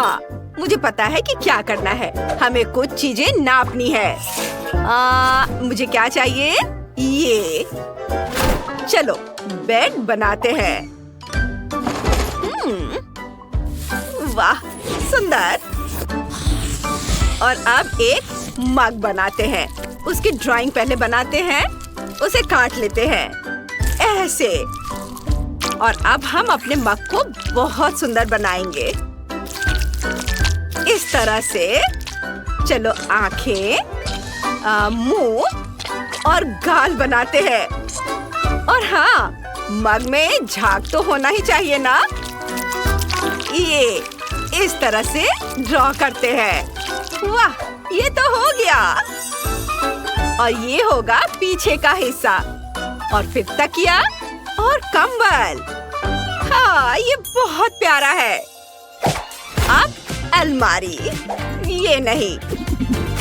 हाँ, मुझे पता है कि क्या करना है। हमें कुछ चीजें नापनी है। मुझे क्या चाहिए? ये। चलो बेड बनाते हैं। वाह, सुंदर। और अब एक मग बनाते हैं। उसकी ड्राइंग पहले बनाते हैं, उसे काट लेते हैं ऐसे। और अब हम अपने मग को बहुत सुंदर बनाएंगे इस तरह से। चलो आंखें, मुंह और गाल बनाते हैं। और हाँ, मग में झाग तो होना ही चाहिए ना। ये इस तरह से ड्रॉ करते हैं। वाह, ये तो हो gया। और ये होगा पीछे का हिस्सा। और फिर तकिया और कंबल। हाँ, ये बहुत प्यारा है। अब अलमारी। ये नहीं,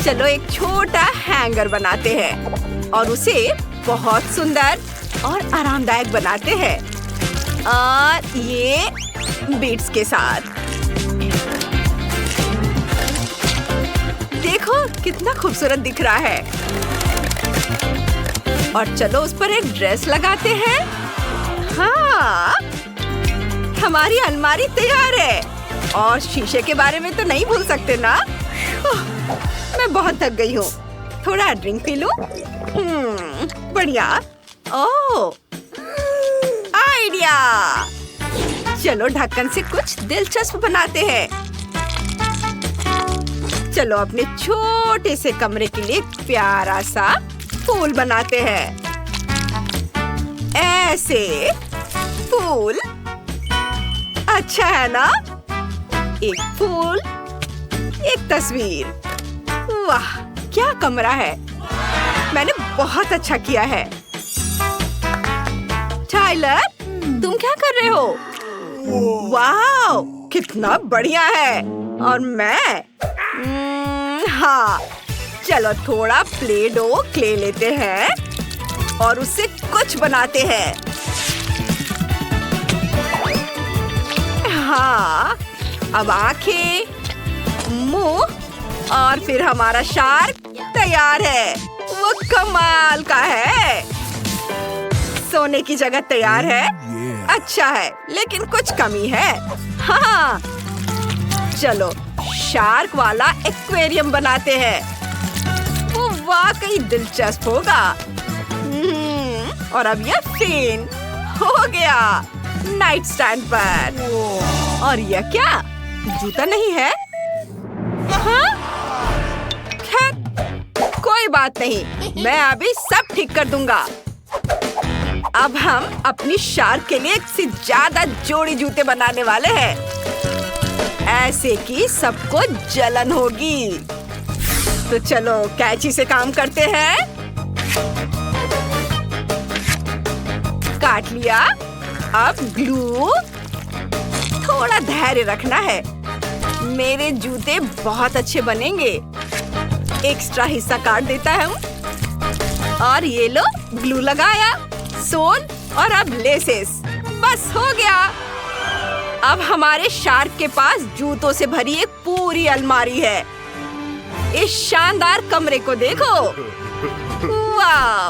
चलो एक छोटा हैंगर बनाते हैं और उसे बहुत सुंदर और आरामदायक बनाते हैं। और ये बीड्स के साथ। देखो कितना खूबसूरत दिख रहा है। और चलो उस पर एक ड्रेस लगाते हैं। हाँ, हमारी अलमारी तैयार है। और शीशे के बारे में तो नहीं भूल सकते ना। मैं बहुत थक गई हूँ, थोड़ा ड्रिंक पी लूं। बढ़िया। ओह, आइडिया। चलो ढक्कन से कुछ दिलचस्प बनाते हैं। चलो अपने छोटे से कमरे के लिए एक प्यारा सा फूल बनाते हैं। ऐसे फूल अच्छा है ना? एक फूल, एक तस्वीर। वाह, क्या कमरा है। मैंने बहुत अच्छा किया है। टाइलर, तुम क्या कर रहे हो? वाह, कितना बढ़िया है। और मैं हाँ, चलो थोड़ा प्ले डो क्ले लेते हैं और उससे कुछ बनाते हैं। हाँ, अब आंखें, मुंह और फिर हमारा शार्क तैयार है। वो कमाल का है। सोने की जगह तैयार है। अच्छा है, लेकिन कुछ कमी है। हाँ, चलो शार्क वाला एक्वेरियम बनाते हैं। वो वाकई दिलचस्प होगा। और अब ये फेन हो गया नाइट स्टैंड पर। और यह क्या, जूता नहीं है? हाँ? खैर, कोई बात नहीं, मैं अभी सब ठीक कर दूंगा। अब हम अपनी शार्क के लिए एक से ज्यादा जोड़ी जूते बनाने वाले हैं, ऐसे कि सबको जलन होगी। तो चलो कैंची से काम करते हैं। काट लिया। अब ग्लू। थोड़ा धैर्य रखना है। मेरे जूते बहुत अच्छे बनेंगे। एक्स्ट्रा हिस्सा काट देता हूँ। और ये लो, ग्लू लगाया, सोल और अब लेसेस। बस हो गया। अब हमारे शार्क के पास जूतों से भरी एक पूरी अलमारी है। इस शानदार कमरे को देखो। वाह!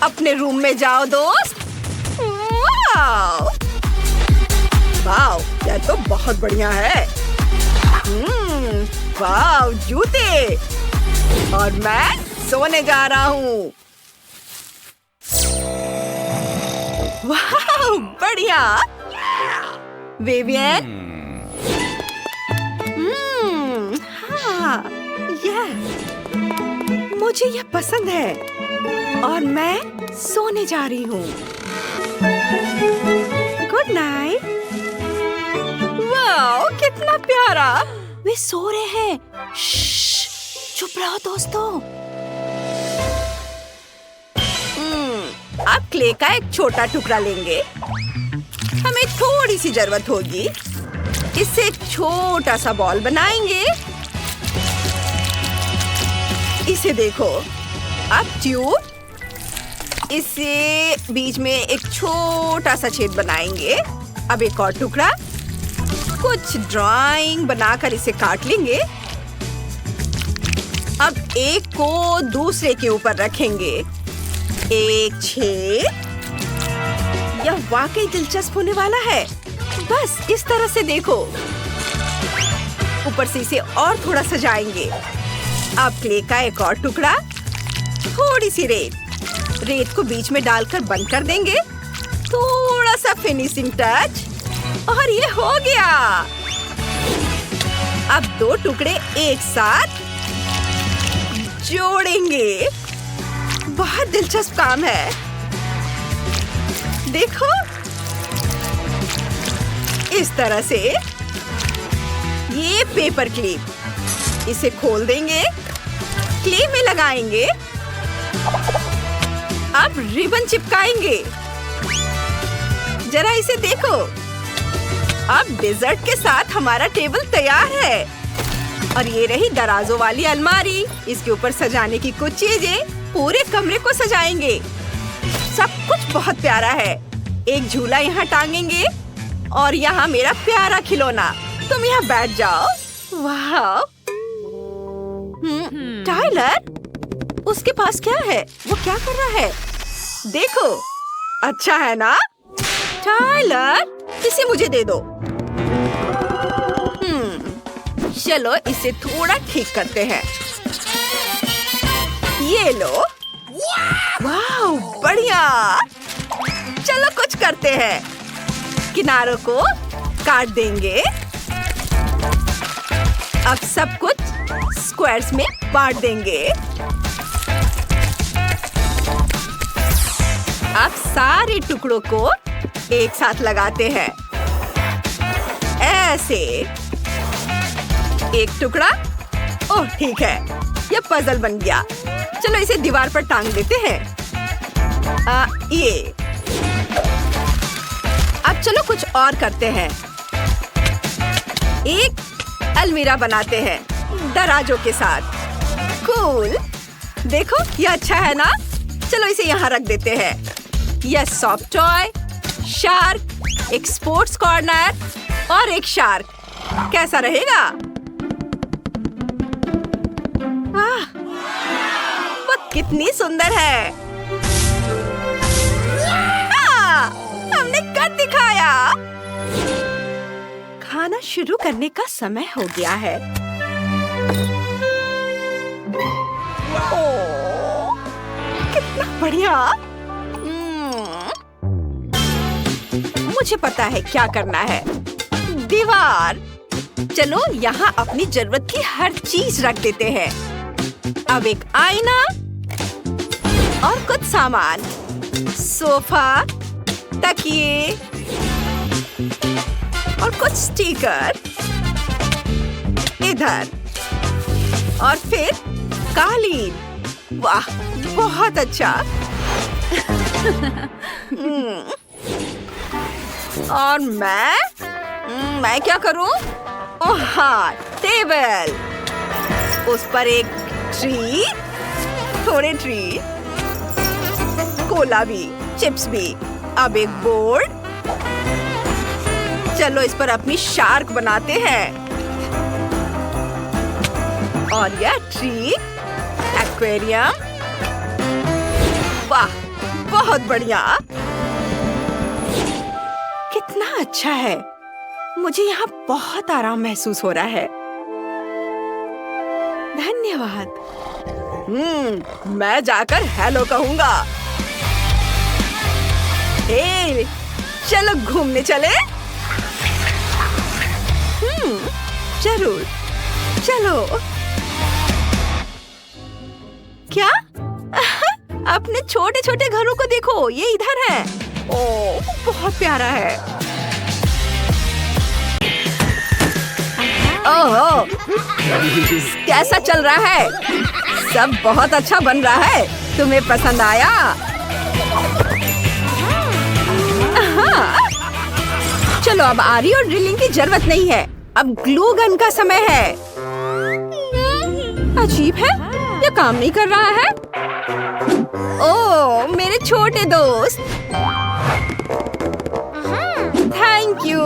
अपने रूम में जाओ दोस्त। वाह! वाह! यह तो बहुत बढ़िया है। वाह! जूते। और मैं सोने जा रहा हूँ। वाह! बढ़िया। विवियन। हाँ, मुझे यह पसंद है। और मैं सोने जा रही हूँ। Good night. वाह, कितना प्यारा। वे सो रहे हैं। चुप रहो दोस्तों। अब क्ले का एक छोटा टुकड़ा लेंगे। हमें थोड़ी सी जरूरत होगी। इससे एक छोटा सा बॉल बनाएंगे। इसे देखो। अब ट्यूब। इसे बीच में एक छोटा सा छेद बनाएंगे। अब एक और टुकड़ा। कुछ ड्राइंग बनाकर इसे काट लेंगे। अब एक को दूसरे के ऊपर रखेंगे। एक छेद। यह वाकई दिलचस्प होने वाला है। बस इस तरह से देखो। ऊपर से इसे और थोड़ा सजाएंगे। अब क्ले का एक और टुकड़ा, थोड़ी सी रेत को बीच में डालकर बंद कर देंगे। थोड़ा सा फिनिशिंग टच और ये हो गया। अब दो टुकड़े एक साथ जोड़ेंगे। बहुत दिलचस्प काम है। देखो, इस तरह से ये पेपर क्लिप, इसे खोल देंगे, क्ले में लगाएंगे। अब रिबन चिपकाएंगे। जरा इसे देखो। अब डेजर्ट के साथ हमारा टेबल तैयार है। और ये रही दराजों वाली अलमारी। इसके ऊपर सजाने की कुछ चीजें पूरे कमरे को सजाएंगे। सब कुछ बहुत प्यारा है। एक झूला यहाँ टांगेंगे और यहाँ मेरा प्यारा खिलौना। तुम यहाँ बैठ जाओ। वाह! टाइलर, उसके पास क्या है? वो क्या कर रहा है? देखो, अच्छा है ना? टाइलर, इसे मुझे दे दो। चलो इसे थोड़ा ठीक करते हैं। ये लो। वाह, बढ़िया। चलो कुछ करते हैं। किनारों को काट देंगे। अब सब कुछ स्क्वायर्स में बांट देंगे। अब सारे टुकड़ों को एक साथ लगाते हैं। ऐसे एक टुकड़ा। ओह, ठीक है, यह पजल बन गया। चलो इसे दीवार पर टांग देते हैं। ये। अब चलो कुछ और करते हैं। एक अलमीरा बनाते हैं दराजों के साथ। कूल। देखो, यह अच्छा है ना? चलो इसे यहाँ रख देते हैं। यह सॉफ्ट टॉय, शार्क, एक स्पोर्ट्स कॉर्नर और एक शार्क। कैसा रहेगा? वाह, वो कितनी सुंदर है। हाँ, हमने कर दिखाया। खाना शुरू करने का समय हो गया है। ओह, कितना बढ़िया। मुझे पता है क्या करना है। दीवार। चलो यहाँ अपनी जरूरत की हर चीज रख देते हैं। अब एक आईना और कुछ सामान। सोफा, तकिए और कुछ स्टिकर इधर। और फिर कालीन। वाह, बहुत अच्छा। और मैं क्या करूं? ओह हाँ, टेबल। उस पर एक ट्री, थोड़े ट्री, कोला भी, चिप्स भी। अब एक बोर्ड। चलो इस पर अपनी शार्क बनाते हैं। और यह ट्री, एक्वेरियम। वाह, बहुत बढ़िया। कितना अच्छा है। मुझे यहाँ बहुत आराम महसूस हो रहा है। धन्यवाद। मैं जाकर हेलो कहूँगा। हे, चलो घूमने चले। जरूर, चलो। क्या? अपने छोटे छोटे घरों को देखो, ये इधर है। ओह, बहुत प्यारा है। ओह, कैसा चल रहा है? सब बहुत अच्छा बन रहा है। तुम्हें पसंद आया? हाँ। चलो अब आरी और ड्रिलिंग की जरूरत नहीं है। अब ग्लू गन का समय है। अजीब है, ये काम नहीं कर रहा है। ओह, मेरे छोटे दोस्त। Thank you.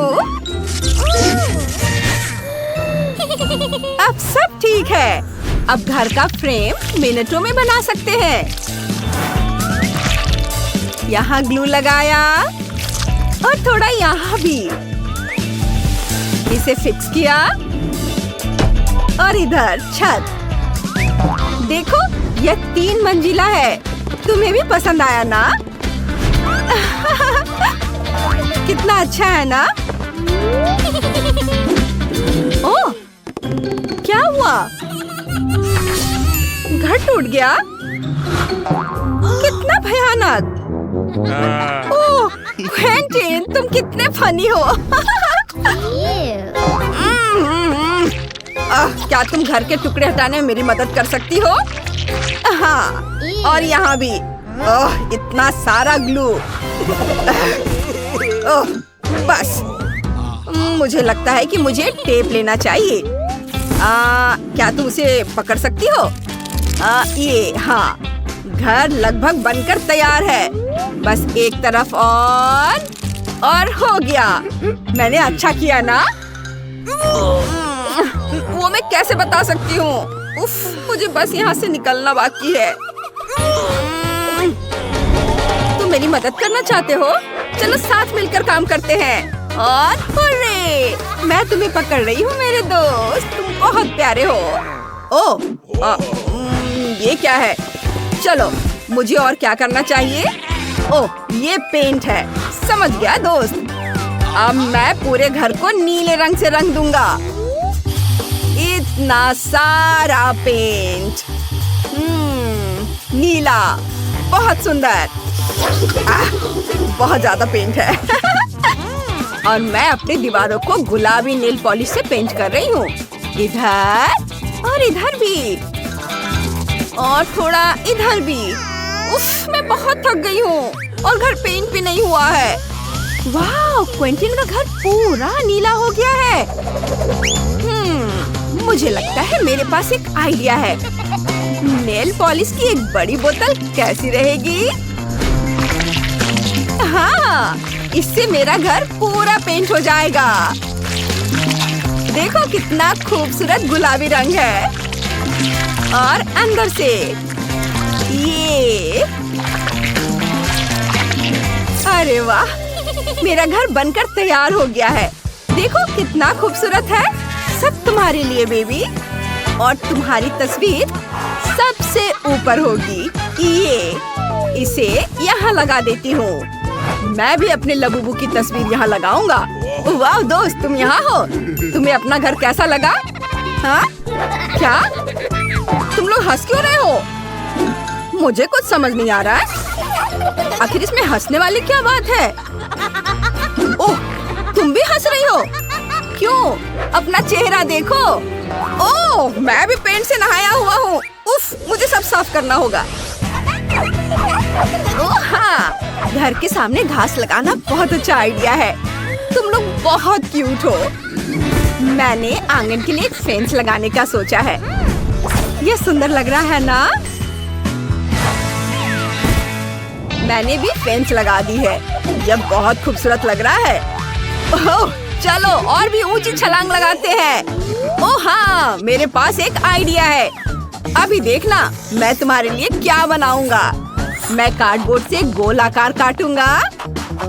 ठीक है, अब घर का फ्रेम मिनटों में बना सकते हैं। यहाँ ग्लू लगाया और थोड़ा यहाँ भी। इसे फिक्स किया और इधर छत। देखो, यह 3 मंजिला है। तुम्हें भी पसंद आया ना? कितना अच्छा है ना? ओह, क्या हुआ? घर टूट गया? कितना भयानक! ओह, क्वेंटिन, तुम कितने फनी हो। क्या तुम घर के टुकड़े हटाने में मेरी मदद कर सकती हो? हाँ, और यहाँ भी। ओह, इतना सारा ग्लू। ओह, बस। मुझे लगता है कि मुझे टेप लेना चाहिए। क्या तुम उसे पकड़ सकती हो? ये, हाँ, घर लगभग बनकर तैयार है। बस एक तरफ और हो गया। मैंने अच्छा किया ना? वो मैं कैसे बता सकती हूँ? उफ, मुझे बस यहाँ से निकलना बाकी है। तुम मेरी मदद करना चाहते हो? चलो साथ मिलकर काम करते हैं। और हुर्रे! मैं तुम्हें पकड़ रही हूँ मेरे दोस्त। तुम बहुत प्यारे हो। ओह, ये क्या है? चलो, मुझे और क्या करना चाहिए? ओह, ये पेंट है। समझ गया दोस्त। अब मैं पूरे घर को नीले रंग से रंग दूंगा। इतना सारा पेंट। नीला, बहुत सुंदर। बहुत ज्यादा पेंट है। और मैं अपनी दीवारों को गुलाबी नेल पॉलिश से पेंट कर रही हूँ। इधर और इधर भी, और थोड़ा इधर भी। उफ, मैं बहुत थक गई हूँ और घर पेंट भी नहीं हुआ है। वाह, क्वेंटिन का घर पूरा नीला हो गया है। मुझे लगता है मेरे पास एक आइडिया है। नेल पॉलिश की एक बड़ी बोतल कैसी रहेगी? हाँ, इससे मेरा घर पूरा पेंट हो जाएगा। देखो कितना खूबसूरत गुलाबी रंग है। और अंदर से ये, अरे वाह, मेरा घर बनकर तैयार हो गया है। देखो कितना खूबसूरत है। सब तुम्हारे लिए बेबी। और तुम्हारी तस्वीर सबसे ऊपर होगी। इसे यहाँ लगा देती हूँ। मैं भी अपने लबूबू की तस्वीर यहाँ लगाऊंगा। वाह दोस्त, तुम यहाँ हो। तुम्हें अपना घर कैसा लगा? हाँ? क्या? तुम लोग हंस क्यों रहे हो? मुझे कुछ समझ नहीं आ रहा है। आखिर इसमें हंसने वाली क्या बात है? ओह, तुम भी हंस रही हो? क्यों? अपना चेहरा देखो। ओह, मैं भी पेंट से नहाया हुआ हूँ। उफ, मुझे सब साफ करना होगा। ओह हाँ, घर के सामने घास लगाना बहुत अच्छा आइडिया है। तुम लोग बहुत क्यूट हो। मैंने आंगन के लिए एक फेंस लगाने का सोचा है। ये सुंदर लग रहा है ना? मैंने भी फेंस लगा दी है। यह बहुत खूबसूरत लग रहा है। ओह, चलो और भी ऊंची छलांग लगाते हैं। ओह हाँ, मेरे पास एक आइडिया है। अभी देखना, मैं तुम्हारे लिए क्या बनाऊंगा। मैं कार्डबोर्ड से गोल आकार काटूंगा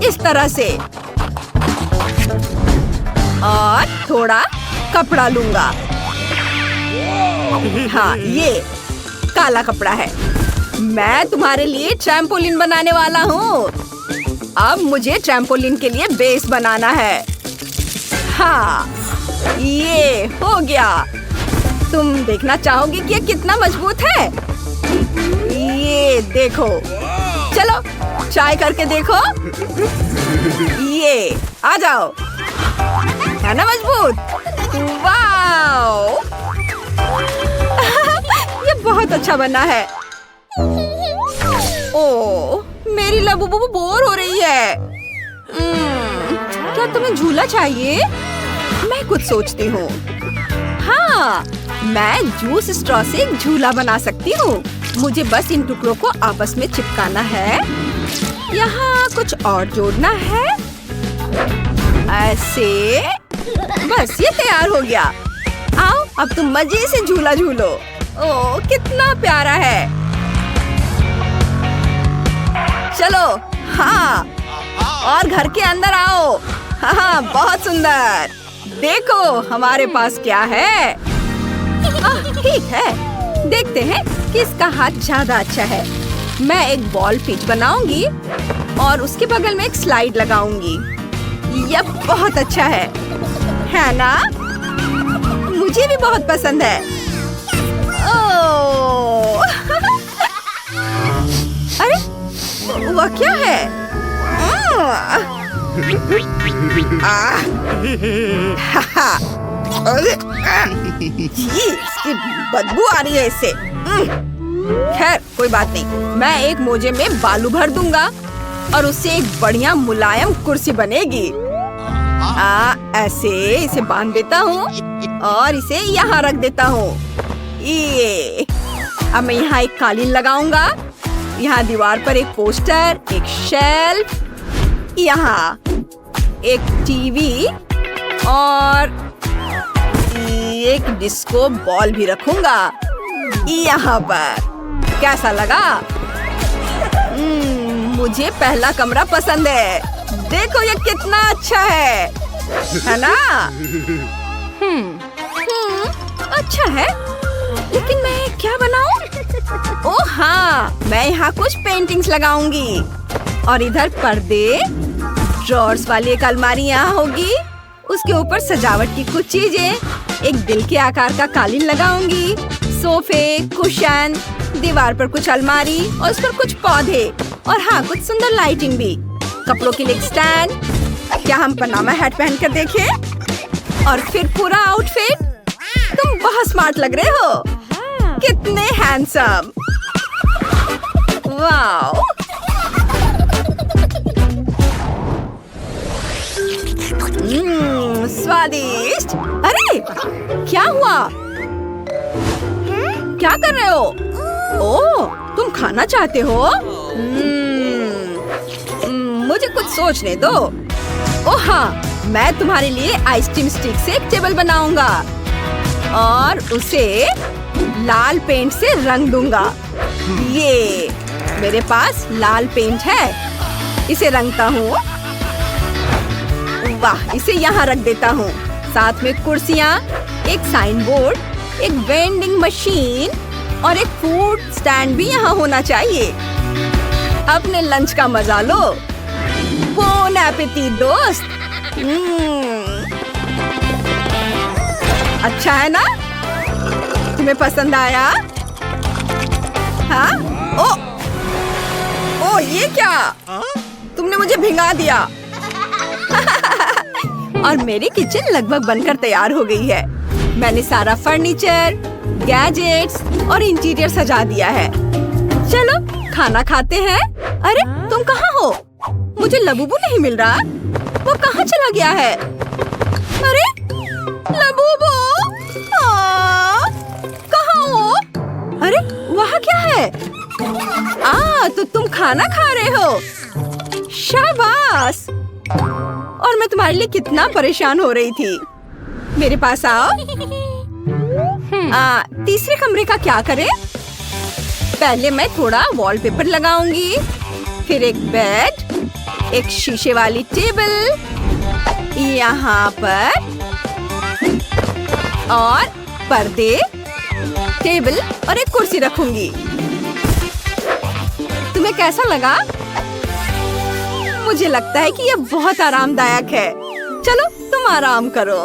इस तरह से, और थोड़ा कपड़ा लूंगा। हाँ, ये काला कपड़ा है। मैं तुम्हारे लिए ट्रैम्पोलिन बनाने वाला हूँ। अब मुझे ट्रैम्पोलिन के लिए बेस बनाना है। हाँ, ये हो गया। तुम देखना चाहोगे कि ये कितना मजबूत है? ये देखो। चलो ट्राई करके देखो। ये आ जाओ। है ना मजबूत? वाओ! ये बहुत अच्छा बना है। ओह, मेरी लबूबू बोर हो रही है। क्या तुम्हें झूला चाहिए? मैं कुछ सोचती हूँ। हाँ, मैं जूस स्ट्रॉ से एक झूला बना सकती हूँ। मुझे बस इन टुकड़ों को आपस में चिपकाना है। यहाँ कुछ और जोड़ना है। ऐसे बस ये तैयार हो गया। आओ अब तुम मजे से झूला झूलो। ओह कितना प्यारा है। चलो हाँ, और घर के अंदर आओ। हाँ बहुत सुंदर। देखो हमारे पास क्या है। ठीक है, देखते हैं किसका हाथ ज्यादा अच्छा है। मैं एक बॉल पिच बनाऊंगी और उसके बगल में एक स्लाइड लगाऊंगी। यह बहुत अच्छा है ना? मुझे भी बहुत पसंद है। ओह अरे वह क्या है? इसकी बदबू आ रही है इससे। खैर कोई बात नहीं, मैं एक मोजे में बालू भर दूंगा और उससे एक बढ़िया मुलायम कुर्सी बनेगी। ऐसे इसे बांध देता हूँ और इसे यहाँ रख देता हूँ। ये अब मैं यहाँ एक कालीन लगाऊंगा। यहाँ दीवार पर एक पोस्टर, एक शेल्फ, यहाँ एक टीवी और एक डिस्को बॉल भी रखूंगा यहाँ पर। कैसा लगा? मुझे पहला कमरा पसंद है। देखो ये कितना अच्छा है ना? अच्छा है, लेकिन मैं क्या बनाऊं? ओह हाँ, मैं यहाँ कुछ पेंटिंग्स लगाऊंगी और इधर पर्दे, ड्रॉर्स वाली एक अलमारी यहाँ होगी। उसके ऊपर सजावट की कुछ चीजें, एक दिल के आकार का कालीन लगाऊंगी, सोफे, कुशन, दीवार पर कुछ अलमारी और उस पर कुछ पौधे और हाँ कुछ सुंदर लाइटिंग भी। कपड़ों के लिए एक स्टैंड। क्या हम पनामा हैट पहन कर देखें? और फिर पूरा आउटफिट। तुम बहुत स्मार्ट लग रहे हो। कितने हैंडसम। वाओ। स्वादिष्ट। अरे क्या हुआ? क्या कर रहे हो? ओह तुम खाना चाहते हो? मुझे कुछ सोचने दो। ओह हाँ, मैं तुम्हारे लिए आइसक्रीम स्टिक से एक टेबल बनाऊंगा और उसे लाल पेंट से रंग दूंगा। ये मेरे पास लाल पेंट है, इसे रंगता हूँ। वाह, इसे यहाँ रख देता हूँ। साथ में कुर्सियाँ, एक साइन बोर्ड, एक वेंडिंग मशीन और एक फूड स्टैंड भी यहाँ होना चाहिए। अपने लंच का मजा लो। बोन एपेटिट दोस्त। अच्छा है ना? तुम्हें पसंद आया? हाँ? ओ ये क्या? तुमने मुझे भिंगा दिया। और मेरी किचन लगभग बनकर तैयार हो गई है। मैंने सारा फर्नीचर, गैजेट्स और इंटीरियर सजा दिया है। चलो खाना खाते हैं। अरे तुम कहाँ हो? मुझे लबूबू नहीं मिल रहा। वो कहाँ चला गया है? अरे लबूबू, कहाँ हो? अरे वहाँ क्या है? तो तुम खाना खा रहे हो। शाबाश। और मैं तुम्हारे लिए कितना परेशान हो रही थी। मेरे पास आओ। तीसरे कमरे का क्या करें? पहले मैं थोड़ा वॉलपेपर लगाऊंगी, फिर एक बेड, एक शीशे वाली टेबल यहाँ पर और पर्दे, टेबल और एक कुर्सी रखूंगी। तुम्हें कैसा लगा? मुझे लगता है कि यह बहुत आरामदायक है। चलो तुम आराम करो।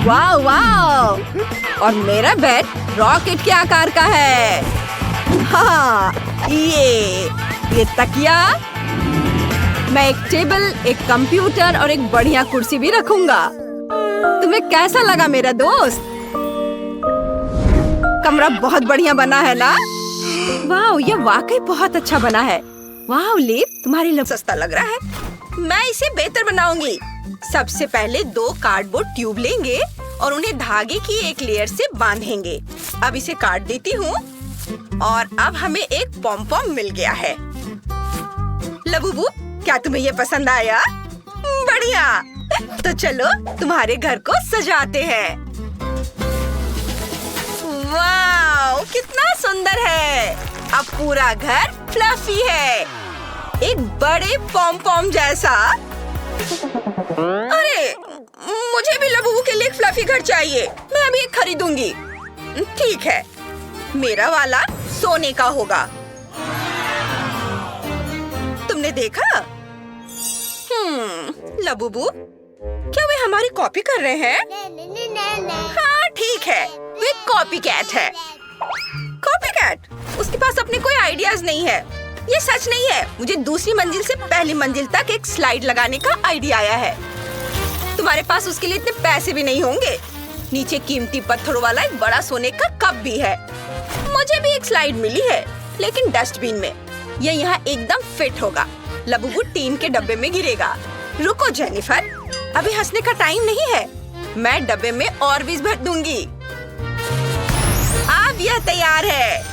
वाह वाह, और मेरा बेड रॉकेट के आकार का है। हाँ ये तकिया। मैं एक टेबल, एक कंप्यूटर और एक बढ़िया कुर्सी भी रखूंगा। तुम्हें कैसा लगा मेरा दोस्त? कमरा बहुत बढ़िया बना है ना? वाह, ये वाकई बहुत अच्छा बना है। वाह लिव, तुम्हारे लिए सस्ता लग रहा है। मैं इसे बेहतर बनाऊंगी। सबसे पहले 2 कार्डबोर्ड ट्यूब लेंगे और उन्हें धागे की एक लेयर से बांधेंगे। अब इसे काट देती हूँ और अब हमें एक पॉम पॉम मिल गया है। लबूबू, क्या तुम्हें ये पसंद आया? बढ़िया। तो चलो तुम्हारे घर को सजाते हैं। वाव, कितना सुंदर है। अब पूरा घर फ्लफी है, एक बड़े पॉम पॉम जैसा। अरे, मुझे भी लबूबू के लिए एक फ्लफी घर चाहिए। मैं अभी एक खरीदूंगी। ठीक है, मेरा वाला सोने का होगा। तुमने देखा? लबूबू, क्या वे हमारी कॉपी कर रहे हैं? हाँ ठीक है, वे कॉपी कैट है। Copycat? उसके पास अपने कोई आइडियाज नहीं है। ये सच नहीं है। मुझे दूसरी मंजिल से पहली मंजिल तक एक स्लाइड लगाने का आइडिया आया है। तुम्हारे पास उसके लिए इतने पैसे भी नहीं होंगे। नीचे कीमती पत्थरों वाला एक बड़ा सोने का कप भी है। मुझे भी एक स्लाइड मिली है, लेकिन डस्टबिन में। ये यहाँ एकदम फिट होगा। लबूबू टीन के डब्बे में गिरेगा। रुको जेनिफर, अभी हंसने का टाइम नहीं है। मैं डब्बे में और बीज भर दूंगी। अब यह तैयार है।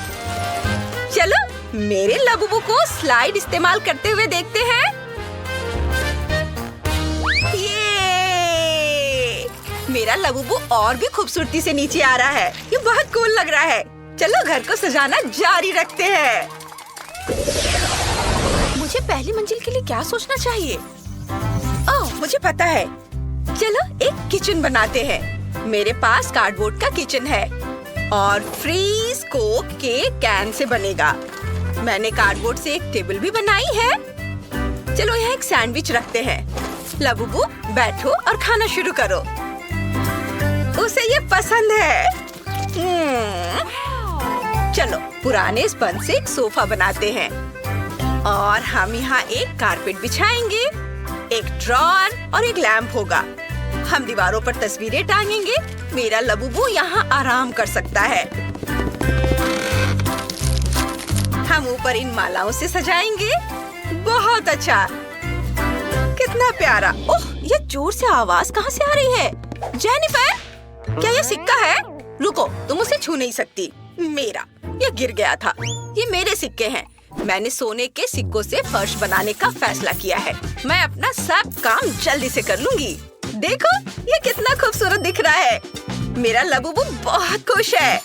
चलो मेरे लबूबू को स्लाइड इस्तेमाल करते हुए देखते हैं। ये मेरा लबूबू और भी खूबसूरती से नीचे आ रहा है। ये बहुत कूल लग रहा है। चलो घर को सजाना जारी रखते हैं। मुझे पहली मंजिल के लिए क्या सोचना चाहिए? ओह, मुझे पता है। चलो एक किचन बनाते हैं। मेरे पास कार्डबोर्ड का किचन है और फ्रीज कोक के कैन से बनेगा। मैंने कार्डबोर्ड से एक टेबल भी बनाई है। चलो यहाँ एक सैंडविच रखते हैं। लबूबू बैठो और खाना शुरू करो। उसे ये पसंद है। चलो पुराने स्पंज से एक सोफा बनाते हैं और हम यहाँ एक कारपेट बिछाएंगे। एक ड्रॉअर और एक लैंप होगा। हम दीवारों पर तस्वीरें टांगेंगे। मेरा लबूबू यहाँ आराम कर सकता है। हम ऊपर इन मालाओं से सजाएंगे। बहुत अच्छा, कितना प्यारा। ओह, ये जोर से आवाज कहाँ से आ रही है? जेनिफर, क्या ये सिक्का है? रुको, तुम उसे छू नहीं सकती। मेरा ये गिर गया था। ये मेरे सिक्के हैं। मैंने सोने के सिक्कों से फर्श बनाने का फैसला किया है। मैं अपना सब काम जल्दी से कर लूंगी। देखो ये कितना खूबसूरत दिख रहा है। मेरा लबूबू बहुत खुश है।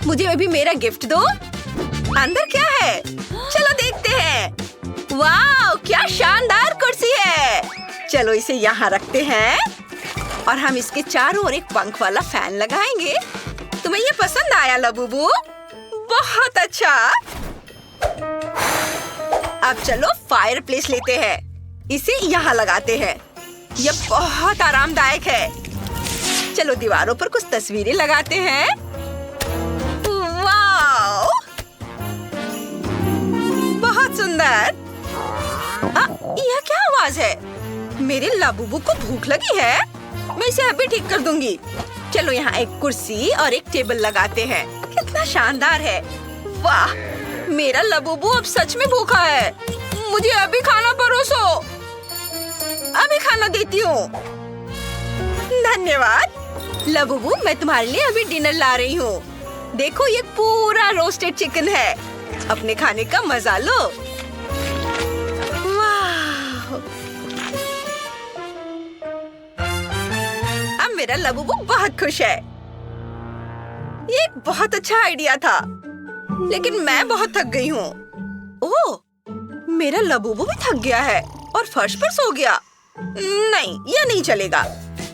मुझे भी मेरा गिफ्ट दो। अंदर क्या है? चलो देखते हैं। वाह, क्या शानदार कुर्सी है। चलो इसे यहाँ रखते हैं और हम इसके चारों ओर एक पंख वाला फैन लगाएंगे। तुम्हें ये पसंद आया लबूबू? बहुत अच्छा। अब चलो फायर प्लेस लेते हैं। इसे यहाँ लगाते हैं। यह बहुत आरामदायक है। चलो दीवारों पर कुछ तस्वीरें लगाते हैं। वाह, बहुत सुंदर। यह क्या आवाज है? मेरे लबूबू को भूख लगी है। मैं इसे अभी ठीक कर दूंगी। चलो यहाँ एक कुर्सी और एक टेबल लगाते हैं। कितना शानदार है। वाह, मेरा लबूबू अब सच में भूखा है। मुझे अभी खाना परोसो। अभी खाना देती हूँ। धन्यवाद लबूबू, मैं तुम्हारे लिए अभी डिनर ला रही हूँ। देखो ये पूरा रोस्टेड चिकन है। अपने खाने का मजा लो। वाह, अब मेरा लबूबू बहुत खुश है। ये एक बहुत अच्छा आइडिया था, लेकिन मैं बहुत थक गई हूँ। ओह, मेरा लबूबू भी थक गया है और फर्श पर सो गया। नहीं, यह नहीं चलेगा।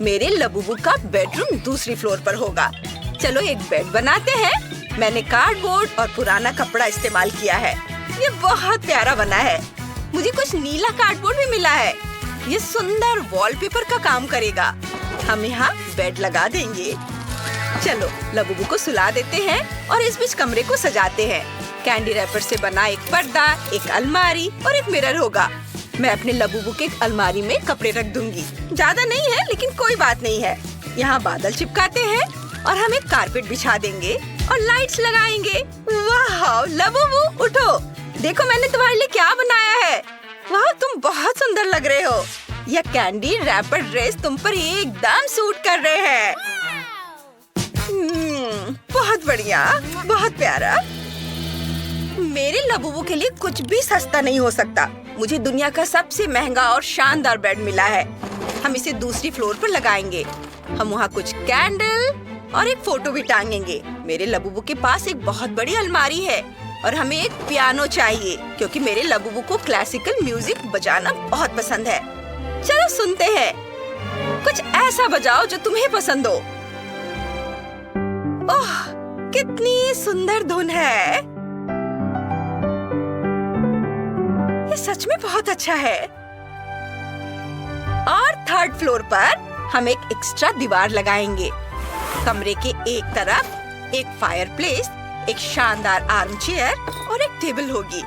मेरे लबूबू का बेडरूम दूसरी फ्लोर पर होगा। चलो एक बेड बनाते हैं। मैंने कार्डबोर्ड और पुराना कपड़ा इस्तेमाल किया है। ये बहुत प्यारा बना है। मुझे कुछ नीला कार्डबोर्ड भी मिला है। ये सुंदर वॉलपेपर का काम करेगा। हम यहाँ बेड लगा देंगे। चलो लबूबू को सुला देते हैं और इस बीच कमरे को सजाते हैं। कैंडी रैपर से बना एक पर्दा, एक अलमारी और एक मिरर होगा। मैं अपने लबूबू के अलमारी में कपड़े रख दूंगी। ज्यादा नहीं है, लेकिन कोई बात नहीं है। यहाँ बादल चिपकाते हैं और हम एक कारपेट बिछा देंगे और लाइट्स लगाएंगे। वाह लबूबू, उठो। देखो मैंने तुम्हारे लिए क्या बनाया है। वाह, तुम बहुत सुंदर लग रहे हो। यह कैंडी रैपर ड्रेस तुम पर एकदम सूट कर रहे हैं। बहुत बढ़िया, बहुत प्यारा। मेरे लबूबू के लिए कुछ भी सस्ता नहीं हो सकता। मुझे दुनिया का सबसे महंगा और शानदार बेड मिला है। हम इसे दूसरी फ्लोर पर लगाएंगे। हम वहाँ कुछ कैंडल और एक फोटो भी टांगेंगे। मेरे लबूबू के पास एक बहुत बड़ी अलमारी है और हमें एक पियानो चाहिए क्योंकि मेरे लबूबू को क्लासिकल म्यूजिक बजाना बहुत पसंद है। चलो सुनते हैं, कुछ ऐसा बजाओ जो तुम्हें पसंद हो। ओह, कितनी सुंदर धुन है। ये सच में बहुत अच्छा है। और थर्ड फ्लोर पर हम एक एक्स्ट्रा दीवार लगाएंगे। कमरे के एक तरफ एक फायरप्लेस, एक शानदार आर्म चेयर और एक टेबल होगी।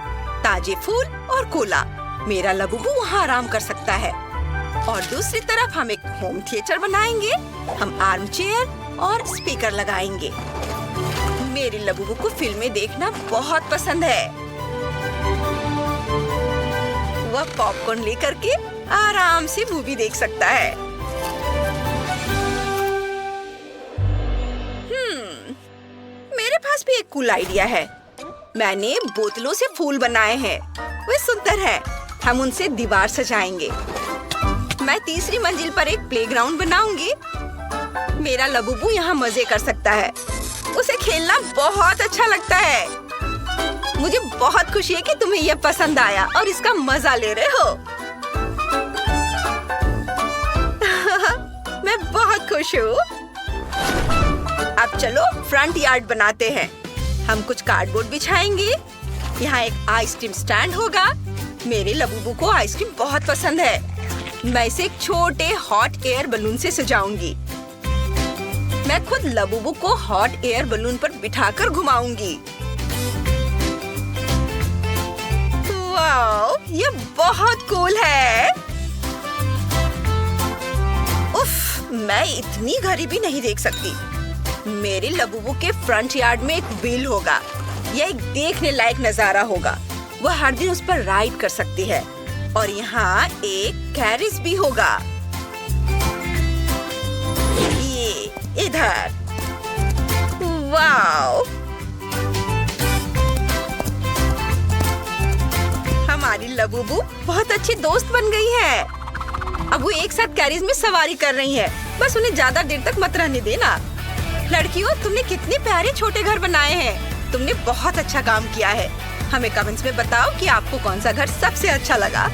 ताजे फूल और कोला। मेरा लबूबू वहाँ आराम कर सकता है। और दूसरी तरफ हम एक होम थिएटर बनाएंगे। हम आर्म चेयर और स्पीकर लगाएंगे। मेरे लबूबू को फिल्में देखना बहुत पसंद है। वह पॉपकॉर्न लेकर के आराम से मूवी देख सकता है। मेरे पास भी एक कूल आइडिया है। मैंने बोतलों से फूल बनाए हैं। वे सुंदर हैं। हम उनसे दीवार सजाएंगे। मैं तीसरी मंजिल पर एक प्लेग्राउंड बनाऊंगी। मेरा लबूबू यहाँ मजे कर सकता है। उसे खेलना बहुत अच्छा लगता है। मुझे बहुत खुशी है कि तुम्हें यह पसंद आया और इसका मजा ले रहे हो। मैं बहुत खुश हूँ। अब चलो फ्रंट यार्ड बनाते हैं। हम कुछ कार्डबोर्ड बिछाएंगे। यहाँ एक आइसक्रीम स्टैंड होगा। मेरे लबूबू को आइसक्रीम बहुत पसंद है। मैं इसे एक छोटे हॉट एयर बलून से सजाऊंगी। मैं खुद लबूबू को हॉट एयर बलून पर बिठाकर घुमाऊंगी। वाओ, ये बहुत कूल है। उफ, मैं इतनी गरीबी नहीं देख सकती। मेरे लबूबू के फ्रंट यार्ड में एक व्हील होगा। यह एक देखने लायक नजारा होगा। वह हर दिन उस पर राइड कर सकती है। और यहाँ एक कैरिज भी होगा। ये इधर। वाओ, हमारी लबूबू बहुत अच्छी दोस्त बन गई है। अब वो एक साथ कैरिज में सवारी कर रही है। बस उन्हें ज्यादा देर तक मत रहने देना। लड़कियों, तुमने कितने प्यारे छोटे घर बनाए हैं। तुमने बहुत अच्छा काम किया है। हमें कमेंट्स में बताओ कि आपको कौन सा घर सबसे अच्छा लगा।